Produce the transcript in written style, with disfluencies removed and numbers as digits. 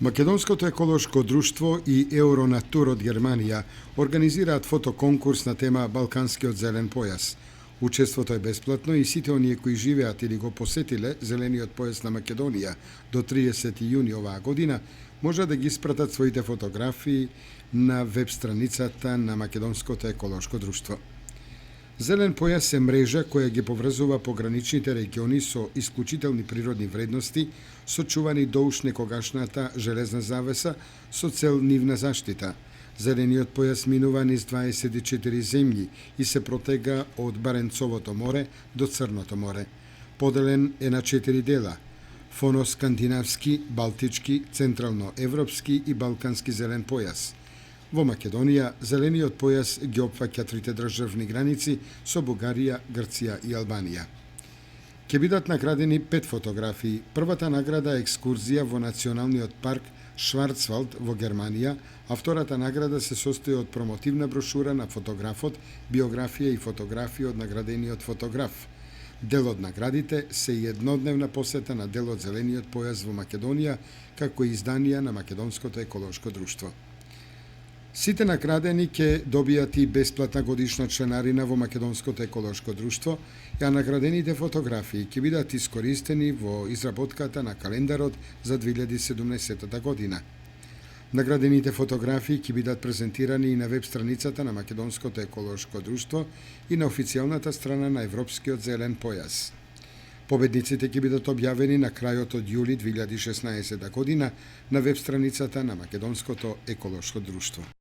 Македонското еколошко друштво и Евронатур од Германија организираат фотоконкурс на тема Балканскиот зелен појас. Учеството е бесплатно и сите оние кои живеат или го посетиле зелениот појас на Македонија до 30 јуни оваа година може да ги испратат своите фотографии на веб страницата на Македонското еколошко друштво. Зелен појас е мрежа која ги поврзува пограничните региони со исклучителни природни вредности, сочувани доуш некогашната железна завеса со цел нивна заштита. Зелениот појас минува низ 24 земји и се протега од Баренцовото море до Црното море. Поделен е на 4 дела: фоно-скандинавски, балтички, централно-европски и балкански зелен појас. Во Македонија, зелениот појас ги опфаќа трите државни граници со Бугарија, Грција и Албанија. Ќе бидат наградени 5 фотографии. Првата награда е екскурзија во Националниот парк Шварцвалд во Германија, а втората награда се состои од промотивна брошура на фотографот, биографија и фотографија од наградениот фотограф. Дел од наградите се и еднодневна посета на делот Зелениот појас во Македонија, како и изданија на Македонското еколошко друштво. Сите наградени ќе добијат и бесплатна годишна членарина во Македонското еколошко друштво, а наградените фотографии ќе бидат искористени во изработката на календарот за 2017 година. Наградените фотографии ќе бидат презентирани и на веб страницата на Македонското еколошко друштво и на официјалната страна на Европскиот зелен појас. Победниците ќе бидат објавени на крајот од јули 2016 година на веб страницата на Македонското еколошко друштво.